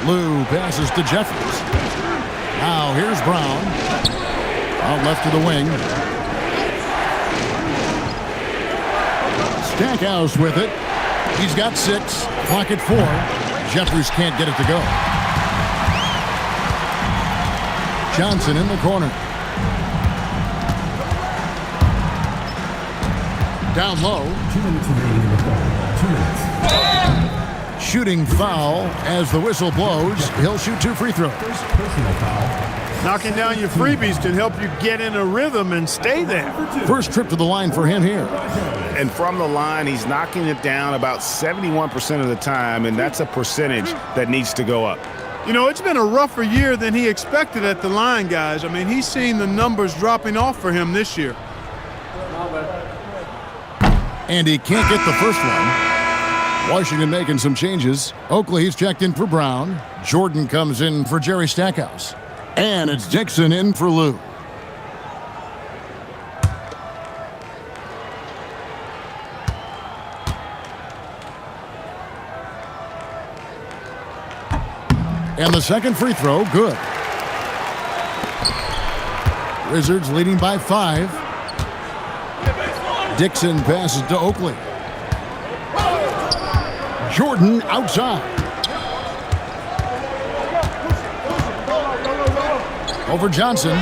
Lou passes to Jeffries. Now here's Brown. Out left to the wing. Stackhouse with it. He's got 6. Clock at 4. Jeffries can't get it to go. Johnson in the corner. Down low. 2 minutes remaining in the quarter. 2 minutes. Shooting foul as the whistle blows. He'll shoot 2 free throws. First personal foul. Knocking down your freebies can help you get in a rhythm and stay there. First trip to the line for him here. And from the line, he's knocking it down about 71% of the time, and that's a percentage that needs to go up. You know, it's been a rougher year than he expected at the line, guys. I mean, he's seen the numbers dropping off for him this year. And he can't get the first one. Washington making some changes. Oakley's checked in for Brown. Jordan comes in for Jerry Stackhouse. And it's Dixon in for Lou. And the second free throw, good. Wizards leading by 5. Dixon passes to Oakley. Jordan outside. Over Johnson.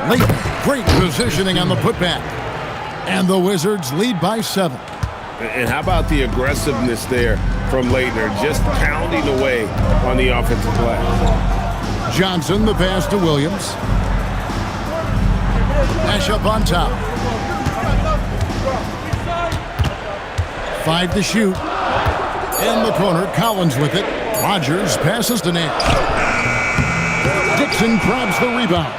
Leighton, great positioning on the putback. And the Wizards lead by 7. And how about the aggressiveness there from Leitner, just pounding away on the offensive glass. Johnson, the pass to Williams. Nash up on top. 5 to shoot. In the corner, Collins with it. Rogers passes to Nash. Dixon grabs the rebound.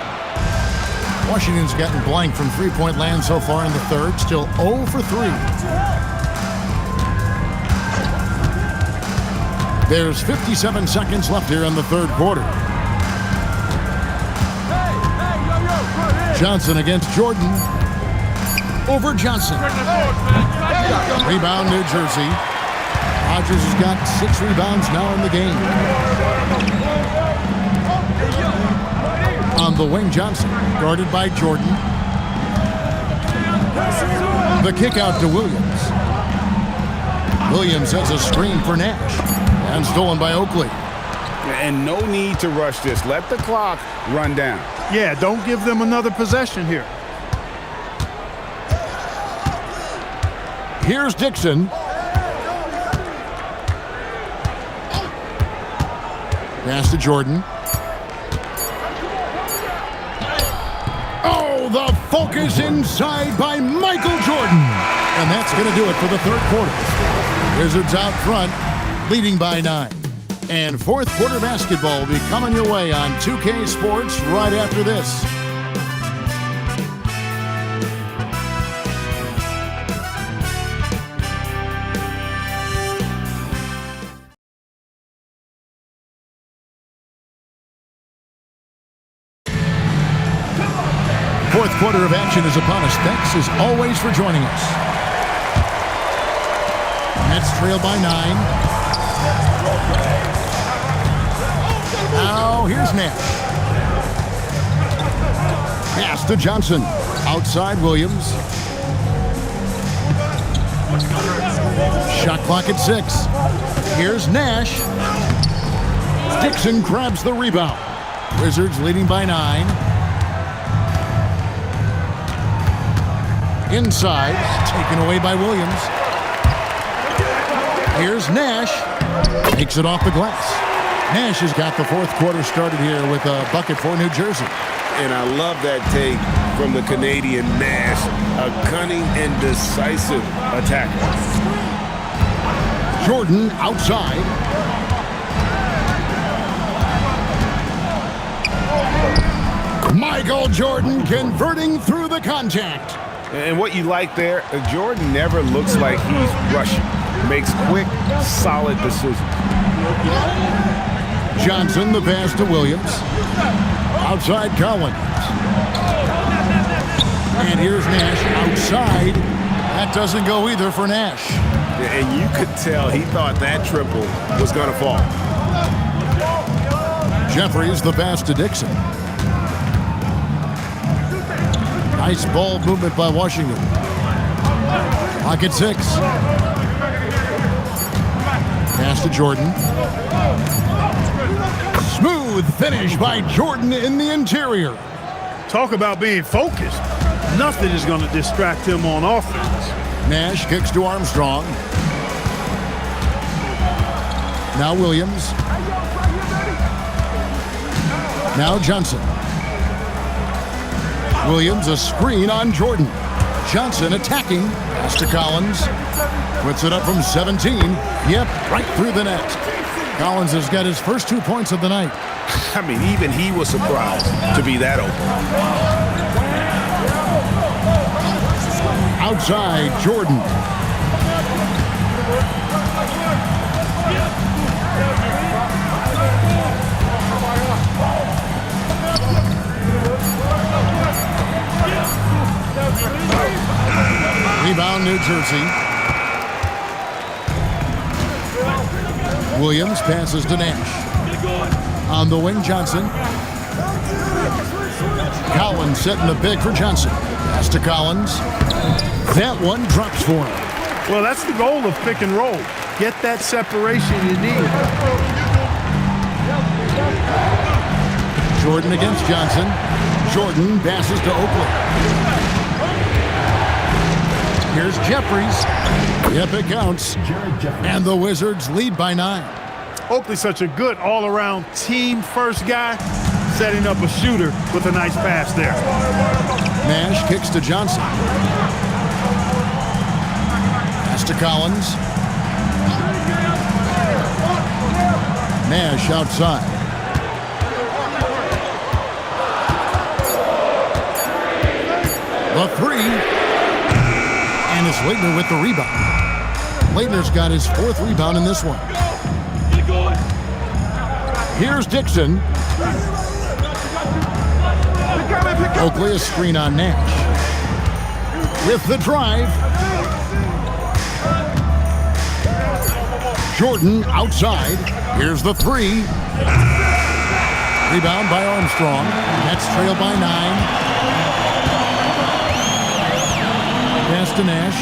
Washington's gotten blank from three-point land so far in the third. Still 0 for 3. There's 57 seconds left here in the third quarter. Johnson against Jordan. Over Johnson. Rebound, New Jersey. Rogers has got 6 rebounds now in the game. On the wing, Johnson, guarded by Jordan. The kick out to Williams. Williams has a screen for Nash. And stolen by Oakley. And no need to rush this. Let the clock run down. Yeah, don't give them another possession here. Here's Dixon. Pass to Jordan. Oh, the focus inside by Michael Jordan. And that's going to do it for the third quarter. Wizards out front, leading by 9. And fourth quarter basketball will be coming your way on 2K Sports right after this. Fourth quarter of action is upon us. Thanks as always for joining us. Nets trail by 9. Now here's Nash. Pass to Johnson. Outside Williams. Shot clock at 6. Here's Nash. Dixon grabs the rebound. Wizards leading by 9. Inside, taken away by Williams. Here's Nash. Takes it off the glass. Nash has got the fourth quarter started here with a bucket for New Jersey. And I love that take from the Canadian Nash. A cunning and decisive attacker. Jordan outside. Michael Jordan converting through the contact. And what you like there, Jordan never looks like he's rushing. Makes quick, solid decisions. Johnson, the pass to Williams. Outside Collins. And here's Nash outside. That doesn't go either for Nash. And you could tell he thought that triple was going to fall. Jeffries, the pass to Dixon. Nice ball movement by Washington. Pocket 6. Pass to Jordan. Smooth finish by Jordan in the interior. Talk about being focused. Nothing is going to distract him on offense. Nash kicks to Armstrong. Now Williams. Now Johnson. Williams, a screen on Jordan. Johnson attacking. Pass to Collins. Puts it up from 17. Yep, right through the net. Collins has got his first 2 points of the night. I mean, even he was surprised to be that open. Outside, Jordan. Rebound, New Jersey. Williams passes to Nash. On the wing, Johnson. Collins setting the pick for Johnson. Pass to Collins. That one drops for him. Well, that's the goal of pick and roll. Get that separation you need. Jordan against Johnson. Jordan passes to Oakley. Here's Jeffries. Yep, it counts. And the Wizards lead by 9. Oakley's such a good all-around team-first guy, setting up a shooter with a nice pass there. Nash kicks to Johnson. Pass to Collins. Nash outside. The 3. And it's Leitner with the rebound. Leitner's got his 4th rebound in this one. Here's Dixon. Oakley a screen on Nash. With the drive. Jordan outside. Here's the 3. Rebound by Armstrong. Nets trail by 9. Pass to Nash.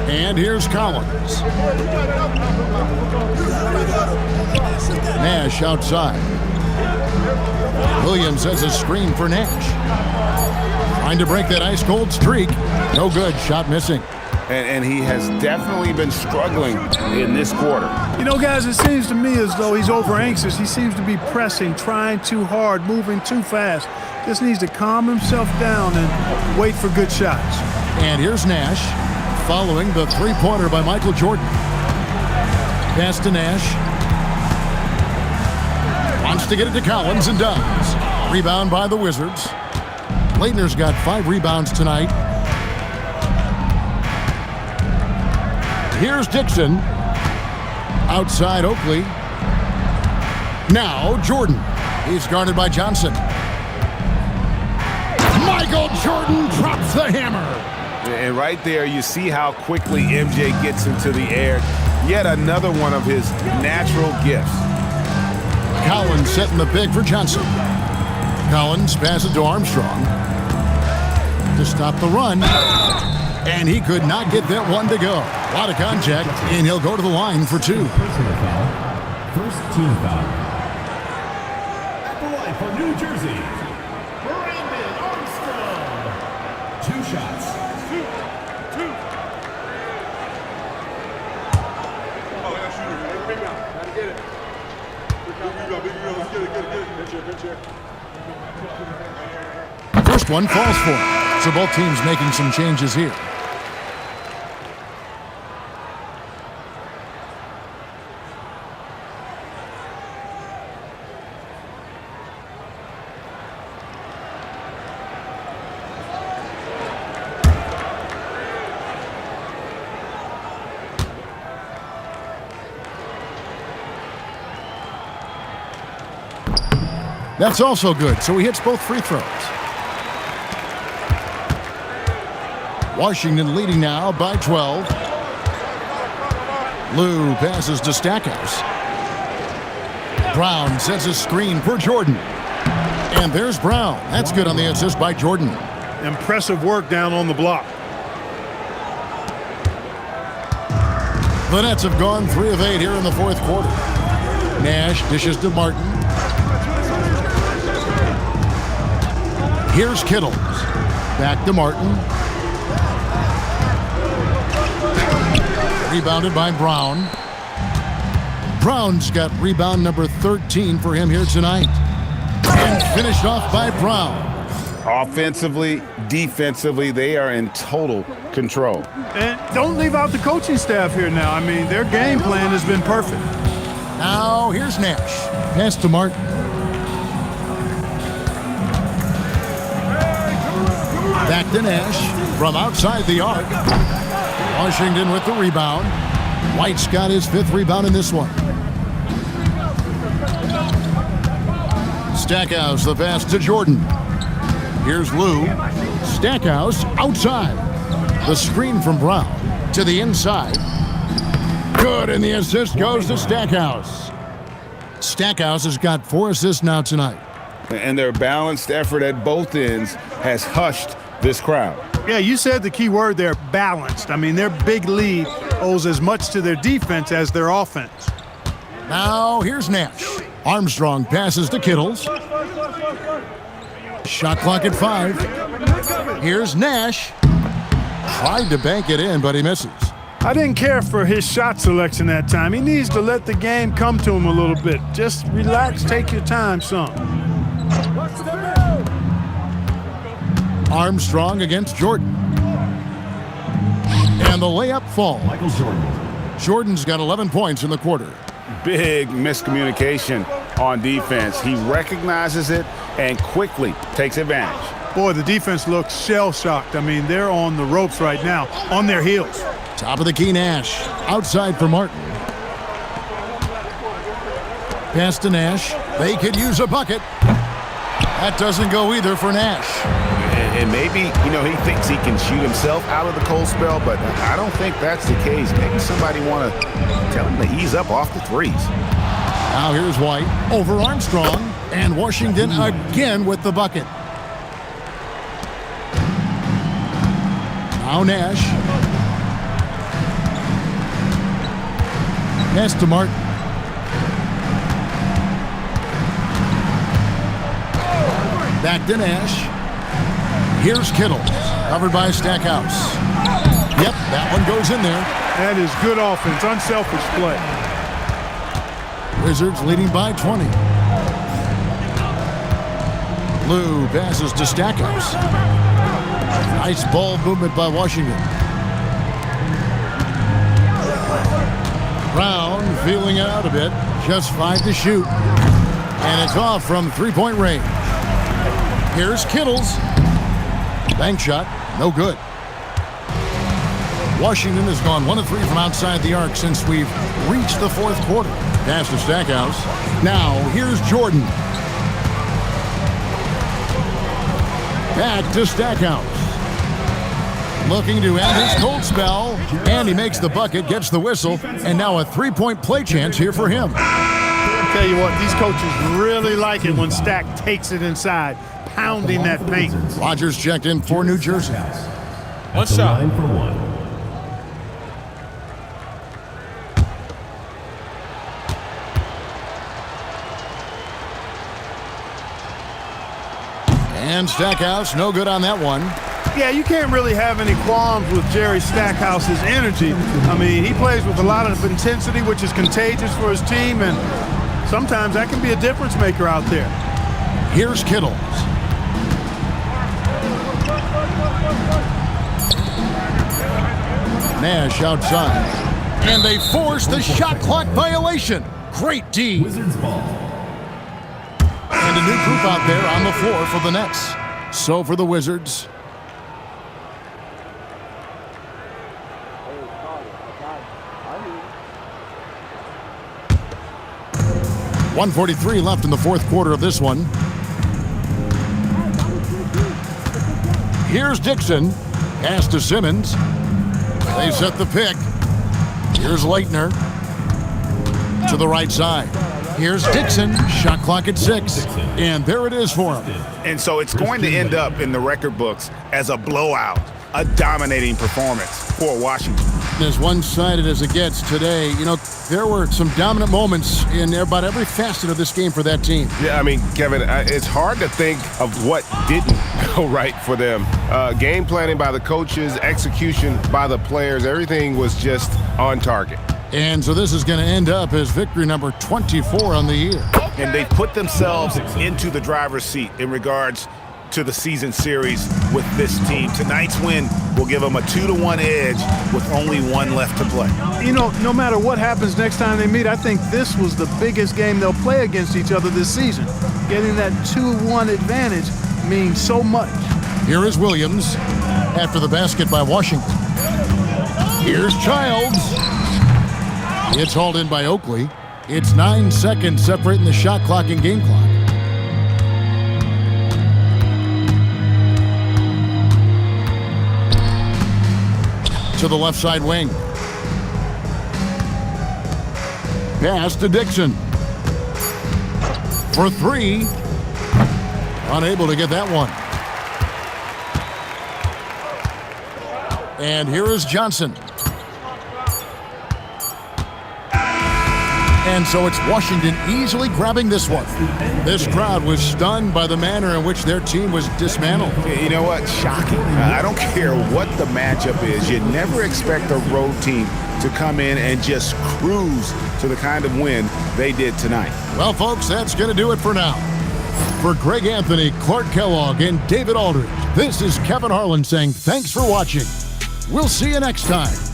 And here's Collins. Nash outside. Williams has a screen for Nash. Trying to break that ice-cold streak. No good. Shot missing. And he has definitely been struggling in this quarter. You know, guys, it seems to me as though he's over-anxious. He seems to be pressing, trying too hard, moving too fast. Just needs to calm himself down and wait for good shots. And here's Nash, following the three-pointer by Michael Jordan. Pass to Nash. Wants to get it to Collins and does. Rebound by the Wizards. Leitner's got 5 rebounds tonight. Here's Dixon. Outside Oakley. Now Jordan. He's guarded by Johnson. Michael Jordan drops the hammer. And right there, you see how quickly MJ gets into the air. Yet another one of his natural gifts. Collins setting the pick for Johnson. Collins passes to Armstrong to stop the run. And he could not get that one to go. A lot of contact, and he'll go to the line for 2. Personal foul. First team foul. At the line for New Jersey, Brandon Armstrong. 2 shots. Two. Oh, I got shooter. Rebound. Gotta get it. Big rebound. Let's get it. Good check. First one falls for him. So both teams making some changes here. That's also good, so he hits both free throws. Washington leading now by 12. Lou passes to Stackhouse. Brown sets a screen for Jordan. And there's Brown. That's good on the assist by Jordan. Impressive work down on the block. The Nets have gone 3 of 8 here in the 4th quarter. Nash dishes to Martin. Here's Kittles. Back to Martin. Rebounded by Brown. Brown's got rebound number 13 for him here tonight. And finished off by Brown. Offensively, defensively, they are in total control. And don't leave out the coaching staff here now. I mean, their game plan has been perfect. Now here's Nash. Pass to Martin. Back to Nash from outside the arc. Washington with the rebound. White's got his 5th rebound in this one. Stackhouse the pass to Jordan. Here's Lou. Stackhouse outside. The screen from Brown to the inside. Good, and the assist goes to Stackhouse. Stackhouse has got 4 assists now tonight. And their balanced effort at both ends has hushed this crowd. Yeah, you said the key word there, balanced. I mean, their big lead owes as much to their defense as their offense. Now here's Nash. Armstrong passes to Kittles. Shot clock at 5. Here's Nash. Tried to bank it in, but he misses. I didn't care for his shot selection that time. He needs to let the game come to him a little bit. Just relax, take your time, son. Armstrong against Jordan. And the layup falls. Jordan's got 11 points in the quarter. Big miscommunication on defense. He recognizes it and quickly takes advantage. Boy, the defense looks shell-shocked. I mean, they're on the ropes right now, on their heels. Top of the key, Nash. Outside for Martin. Pass to Nash. They could use a bucket. That doesn't go either for Nash. And maybe, he thinks he can shoot himself out of the cold spell, but I don't think that's the case. Maybe somebody want to tell him to ease up off the threes. Now here's White over Armstrong, and Washington again with the bucket. Now Nash. Pass to Martin. Back to Nash. Here's Kittle, covered by Stackhouse. Yep, that one goes in there. That is good offense, unselfish play. Wizards leading by 20. Lou passes to Stackhouse. Nice ball movement by Washington. Brown feeling it out a bit. Just 5 to shoot. And it's off from three-point range. Here's Kittles. Bank shot, no good. Washington has gone 1 of 3 from outside the arc since we've reached the fourth quarter. Pass to Stackhouse. Now, here's Jordan. Back to Stackhouse. Looking to end his cold spell, and he makes the bucket, gets the whistle, and now a three-point play chance here for him. I'll tell you what, these coaches really like it when Stack takes it inside, pounding that paint. Rogers checked in for New Jersey. One shot. Line for one. And Stackhouse, no good on that one. Yeah, you can't really have any qualms with Jerry Stackhouse's energy. I mean, he plays with a lot of intensity, which is contagious for his team, and sometimes that can be a difference maker out there. Here's Kittles. Nash outside. And they force the shot clock violation. Great D. Wizards ball. And a new group out there on the floor for the Nets. So for the Wizards. .143 left in the fourth quarter of this one. Here's Dixon. Pass to Simmons. They set the pick. Here's Leitner. To the right side. Here's Dixon. Shot clock at 6. And there it is for him. And so it's going to end up in the record books as a blowout, a dominating performance for Washington. As one-sided as it gets today, there were some dominant moments in about every facet of this game for that team. Yeah, I mean, Kevin, it's hard to think of what didn't go right for them. Game planning by the coaches, execution by the players, everything was just on target. And so this is going to end up as victory number 24 on the year. And they put themselves into the driver's seat in regards to the season series with this team. Tonight's win will give them a 2-1 edge with only 1 left to play. No matter what happens next time they meet, I think this was the biggest game they'll play against each other this season. Getting that 2-1 advantage means so much. Here is Williams after the basket by Washington. Here's Childs. It's hauled in by Oakley. It's 9 seconds separating the shot clock and game clock. To the left side wing. Pass to Dixon. for three. Unable to get that one. And here is Johnson. And so it's Washington easily grabbing this one. This crowd was stunned by the manner in which their team was dismantled. You know what? Shocking. I don't care what the matchup is. You never expect a road team to come in and just cruise to the kind of win they did tonight. Well, folks, that's going to do it for now. For Greg Anthony, Clark Kellogg, and David Aldridge, this is Kevin Harlan saying thanks for watching. We'll see you next time.